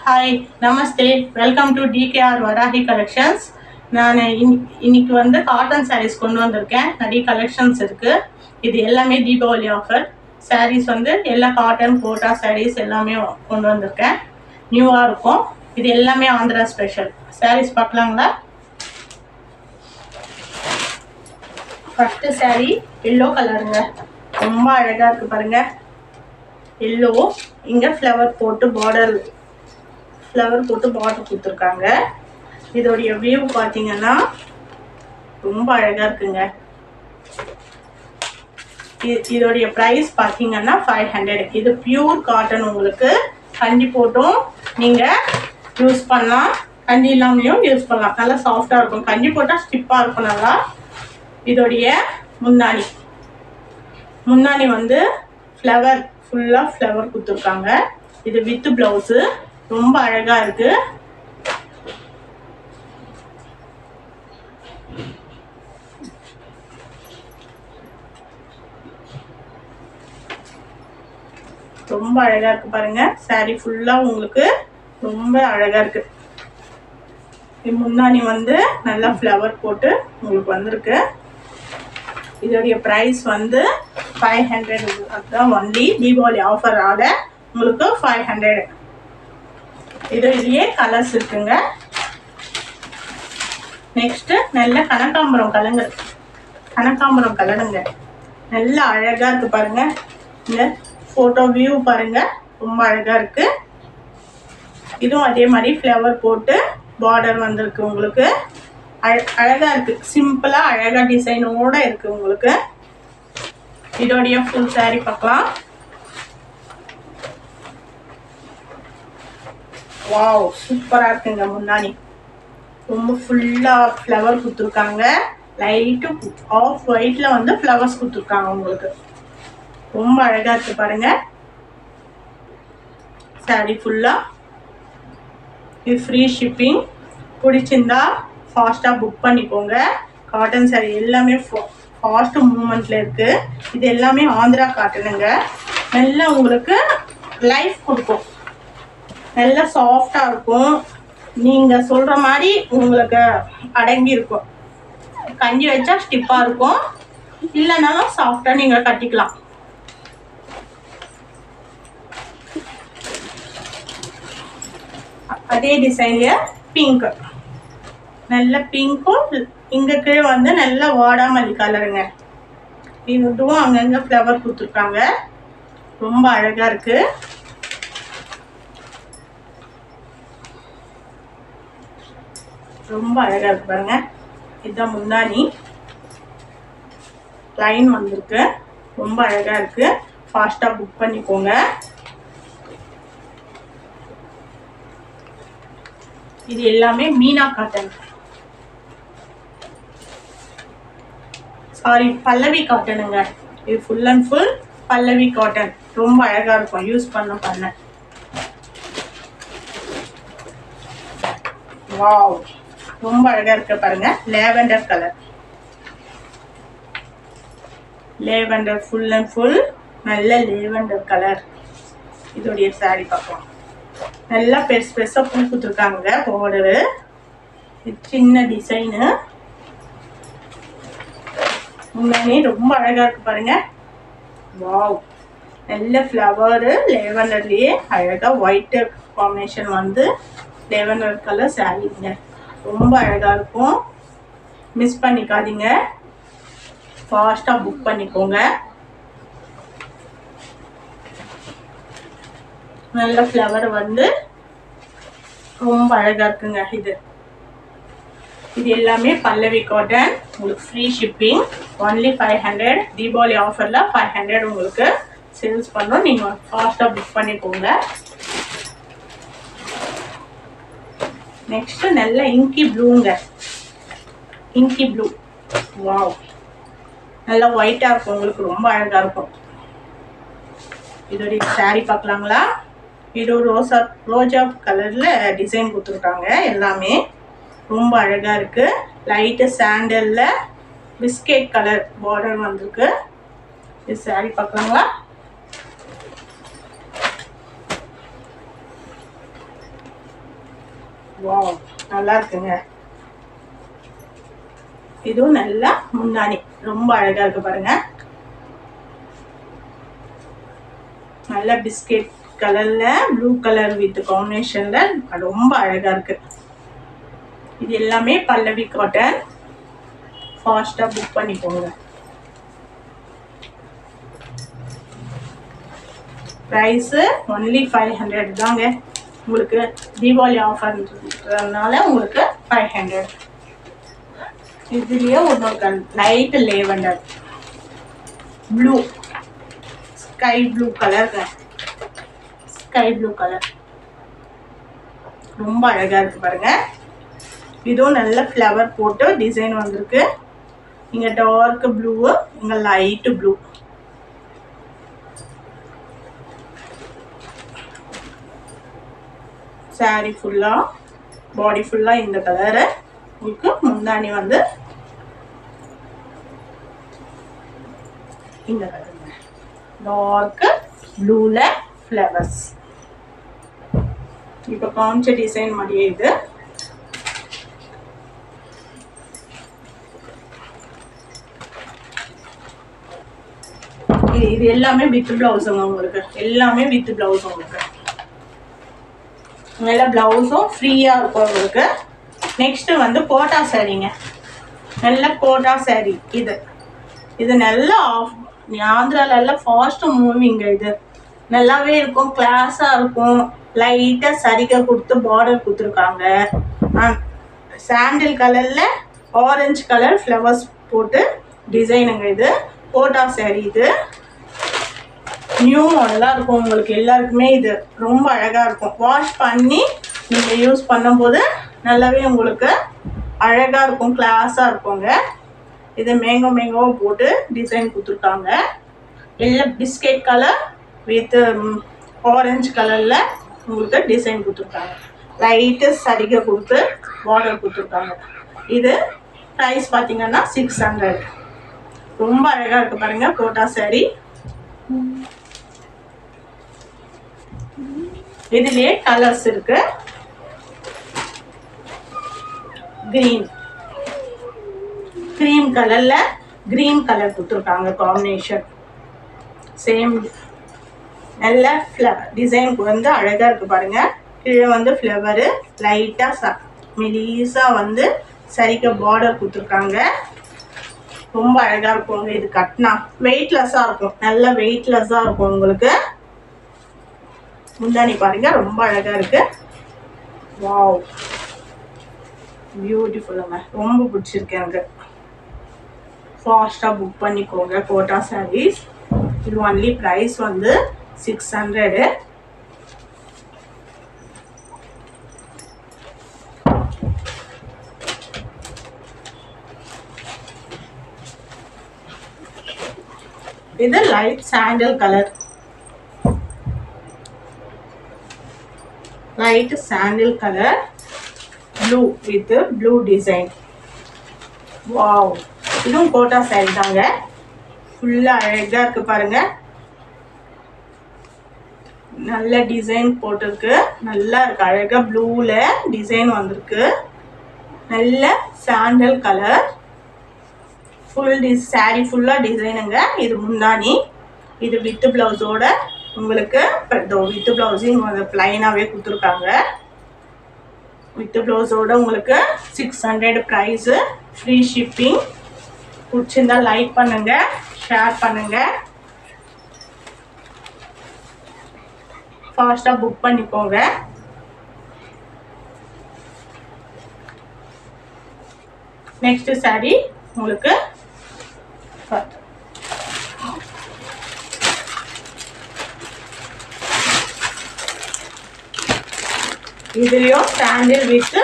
Hi, namaste. Welcome to TKR Varahi collections. நான் இன்னைக்கு வந்து காட்டன் சாரீஸ் கொண்டு வந்திருக்கேன். நிறைய கலெக்ஷன்ஸ் இருக்குது. இது எல்லாமே தீபாவளி ஆஃபர் சாரீஸ். வந்து எல்லா காட்டன் கோட்டா சாரீஸ் எல்லாமே கொண்டு வந்திருக்கேன். நியூவாக இருக்கும். இது எல்லாமே ஆந்திரா ஸ்பெஷல் சாரீஸ். பார்க்கலாங்களா? ஃபஸ்ட்டு சாரீ எல்லோ கலருங்க. ரொம்ப அழகாக இருக்குது பாருங்கள். எல்லோ, இங்கே ஃப்ளவர் போட்டு பார்டர் கொடுத்துருக்காங்க. இதோடைய வியூ பார்த்தீங்கன்னா ரொம்ப அழகாக இருக்குங்க. இதோடைய ப்ரைஸ் பார்த்தீங்கன்னா 500. இது பியூர் காட்டன். உங்களுக்கு கண்டி போட்டும் நீங்கள் யூஸ் பண்ணலாம், கண்டி இல்லாமலையும் யூஸ் பண்ணலாம். நல்லா சாஃப்டாக இருக்கும். கண்டி போட்டால் ஸ்டிப்பாக இருக்கும் நல்லா. இதோடைய முன்னாடி வந்து ஃப்ளவர், ஃபுல்லாக ஃப்ளவர் கொடுத்துருக்காங்க. இது வித் ப்ளவுஸு. ரொம்ப அழகா இருக்கு. ரொம்ப அழகா இருக்கு பாருங்க. சாரி ஃபுல்லா உங்களுக்கு ரொம்ப அழகா இருக்கு. முன்னாடி வந்து நல்லா ஃப்ளவர் போட்டு உங்களுக்கு வந்திருக்கு. இதோடைய ப்ரைஸ் வந்து 500. அதுதான் ஒன்லி தீபாவளி ஆஃபரால உங்களுக்கு 500. இதுலயே கலர்ஸ் இருக்குங்க. நெக்ஸ்ட் நல்ல கனகாம்பரம் கலருங்க. நல்ல அழகா இருக்கு பாருங்க. இந்த போட்டோ வியூ பாருங்க, ரொம்ப அழகா இருக்கு. இதுவும் அதே மாதிரி ஃப்ளவர் போட்டு பார்டர் வந்திருக்கு. உங்களுக்கு அழகா இருக்கு. சிம்பிளா அழகா டிசைனோட இருக்கு உங்களுக்கு. இதோடைய ஃபுல் சாரி பார்க்கலாம். வாவ், சூப்பரா இருக்குங்க. முன்னாடி ரொம்ப ஃபுல்லா ஃப்ளவர் கொடுத்துருக்காங்க. லைட்டு ஆஃப் ஒயிட்ல வந்து ஃப்ளவர்ஸ் கொடுத்துருக்காங்க உங்களுக்கு. ரொம்ப அழகா இருக்கு பாருங்க. சாரி ஃபுல்லா. இது ஃப்ரீ ஷிப்பிங். பிடிச்சிருந்தா ஃபாஸ்டா புக் பண்ணிக்கோங்க. காட்டன் சாரி எல்லாமே ஃபாஸ்ட் மூவ்மெண்ட்ல இருக்கு. இது எல்லாமே ஆந்திரா காட்டனுங்க. நல்லா உங்களுக்கு லைஃப் கொடுக்கும். நல்லா சாஃப்டா இருக்கும். நீங்க சொல்ற மாதிரி உங்களுக்கு அடங்கி இருக்கும். கஞ்சி வச்சா ஸ்டிப்பா இருக்கும், இல்லைனாலும் சாஃப்டா நீங்க கட்டிக்கலாம். அதே டிசைன்ல பிங்க், நல்ல பிங்க்கும் இங்க கீழே வந்து நல்ல வாடாமல்லி கலருங்க. இதுவும் அங்கங்க ஃப்ளவர் கொடுத்துருக்காங்க. ரொம்ப அழகா இருக்கு. ரொம்ப அழகா இருக்கு பாருங்க. இதுதான் முன்னாடி லைன் வந்திருக்கு. ரொம்ப அழகா இருக்கு. ஃபாஸ்டா புக் பண்ணிக்கோங்க. இது எல்லாமே மீனா காட்டன், சாரி பல்லவி காட்டனுங்க. இது full and full Pallavi cotton. ரொம்ப அழகா இருக்கும் யூஸ் பண்ண. வாவ், ரொம்ப அழகா இருக்கு பாருங்க. Lavender colour, lavender full and full நல்ல லேவெண்டர் கலர். இதோடைய சாரி பார்க்கலாம். நல்லா பெருசா பூ கொடுத்துருக்காங்க. பார்டரு சின்ன டிசைனு. முன்னாடி ரொம்ப அழகா இருக்கு பாருங்க. வாவ், நல்ல ஃப்ளவரு லேவெண்டர்லயே அழகா ஒயிட் காம்பினேஷன் வந்து லேவெண்டர் கலர் சாரிங்க. ரொம்ப அழகா இருக்கும். மிஸ் பண்ணிக்காதீங்க. ஃபாஸ்டா புக் பண்ணிக்கோங்க. நல்ல ஃப்ளவர் வந்து ரொம்ப அழகா இருக்குங்க. இது எல்லாமே பல்லவி காட்டன். உங்களுக்கு ஃப்ரீ ஷிப்பிங். ஒன்லி 500. தீபாவளி ஆஃபர்ல 500 உங்களுக்கு சேல்ஸ் பண்ணோம். நீங்க ஃபாஸ்டா புக் பண்ணிக்கோங்க. நெக்ஸ்ட் நல்ல இங்கி ப்ளூங்க. இங்கி ப்ளூ. வாவ், நல்லா ஒயிட்டா இருக்கும் உங்களுக்கு. ரொம்ப அழகா இருக்கும். இதோடைய சாரி பார்க்கலாங்களா? இது ரோஜா கலர்ல டிசைன் கொடுத்துருக்காங்க. எல்லாமே ரொம்ப அழகா இருக்கு. லைட்டு சாண்டல்ல பிஸ்கெட் கலர் பார்டர் வந்திருக்கு. இது சாரி பார்க்கலாங்களா? வாவ், நல்லா இருக்குங்க. இதுவும் நல்லா முந்தானி ரொம்ப அழகா இருக்கு பாருங்க. நல்ல பிஸ்கெட் கலர்ல ப்ளூ கலர் வித் காம்பினேஷன்ல ரொம்ப அழகா இருக்கு. இது எல்லாமே பல்லவி காட்டன். ஃபாஸ்டா புக் பண்ணிக்கோங்க. பிரைஸ் ஒன்லி 500 தாங்க. உங்களுக்கு தீபாவளி ஆஃபர்ன்றதுனால உங்களுக்கு 500. இதுலயே ஒரு light lavender blue, sky blue colour, sky blue colour ரொம்ப அழகா இருக்கு பாருங்க. இதுவும் நல்ல ஃப்ளவர் போட்டு டிசைன் வந்திருக்கு. இங்க டார்க் ப்ளூ, இங்க லைட் ப்ளூ. சாரி ஃபுல்லா, பாடி ஃபுல்லா இந்த கலரு. உங்களுக்கு முந்தானி வந்து இந்த கலர் டார்க் ப்ளூல ஃப்ளவர்ஸ். இப்போ காமிச்ச டிசைன் மாதிரியே இது. இது எல்லாமே வித் பிளவுஸுங்க உங்களுக்கு. எல்லாமே வித் பிளவுஸ் உங்களுக்கு. நல்ல பிளவுஸும் ஃப்ரீயா இருக்கும் உங்களுக்கு. நெக்ஸ்ட் வந்து கோட்டா சாரீங்க. நல்ல கோட்டா சாரீ. இது நல்லா ஆந்திரால எல்லாம் ஃபாஸ்ட் மூவிங்க. இது நல்லாவே இருக்கும், கிளாஸா இருக்கும். லைட்டா சரிகை கொடுத்து பார்டர் கொடுத்துருக்காங்க. சாண்டில் கலர்ல ஆரஞ்சு கலர் ஃப்ளவர்ஸ் போட்டு டிசைனுங்க. இது கோட்டா சாரீ. இது நியூ மாடலாக இருக்கும் உங்களுக்கு எல்லாருக்குமே. இது ரொம்ப அழகாக இருக்கும். வாஷ் பண்ணி நீங்கள் யூஸ் பண்ணும்போது நல்லாவே உங்களுக்கு அழகாக இருக்கும், கிளாஸாக இருக்குங்க. இது மேங்கோ போட்டு டிசைன் கொடுத்துருக்காங்க. எல்லாம் பிஸ்கெட் கலர் வித் ஆரஞ்சு கலரில் உங்களுக்கு டிசைன் கொடுத்துருக்காங்க. லைட்டு சரிகை கொடுத்து பார்டர் கொடுத்துருக்காங்க. இது ப்ரைஸ் பார்த்தீங்கன்னா 600. ரொம்ப அழகாக இருக்குது பாருங்கள் கோட்டா சாரீ. இதுலயே கலர்ஸ் இருக்கு. கிரீம் கலர்ல கிரீன் கலர் கொடுத்துருக்காங்க காம்பினேஷன். சேம் நல்ல டிசைன் வந்து அழகா இருக்கு பாருங்க. கீழே வந்து ஃப்ளவரு லைட்டா மெலிசா வந்து சரிக்க பார்டர் கொடுத்துருக்காங்க. ரொம்ப அழகா இருக்கும். இது கட்டினா வெயிட்லெஸ்ஸா இருக்கும். நல்ல வெயிட்லெஸ்ஸா இருக்கும் உங்களுக்கு. முந்தானி பாருங்க ரொம்ப அழகா இருக்கு. வாவ், பியூட்டிஃபுல்லுங்க. ரொம்ப பிடிச்சிருக்கு எனக்கு. ஃபாஸ்டா புக் பண்ணிக்கோங்க கோட்டா சாரீஸ். இது ஒன்லி பிரைஸ் வந்து 600. இது light sandal colour. Light sandal colour blue with blue design. Wow, இதுவும் கோட்டா சாரி தாங்க. ஃபுல்லா அழகா இருக்கு பாருங்க. நல்ல டிசைன் போட்டிருக்கு. நல்லா இருக்கு, அழகா ப்ளூல டிசைன் வந்திருக்கு. நல்ல சாண்டல் கலர். ஃபுல் சாரி ஃபுல்லா டிசைனுங்க. இது முந்தானி. இது வித் பிளவுஸோட உங்களுக்கு வித் பிளவுஸிங் பிளைனாவே கொடுத்துருக்காங்க. வித் பிளவுஸோட உங்களுக்கு 600 ப்ரைஸ். Free shipping. பிடிச்சிருந்தா லைக் பண்ணுங்க, ஷேர் பண்ணுங்க, ஃபாஸ்டா புக் பண்ணிக்கோங்க. நெக்ஸ்ட் சாரி உங்களுக்கு இதுலயும் சாண்டில் வித்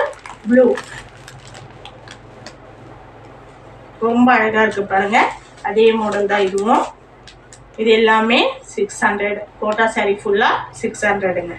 ப்ளூ. ரொம்ப அழகா இருக்கு பாருங்க. அதே மாடல் தான் இதுவும். இது எல்லாமே 600. கோட்டா சாரி ஃபுல்லா 600ங்க.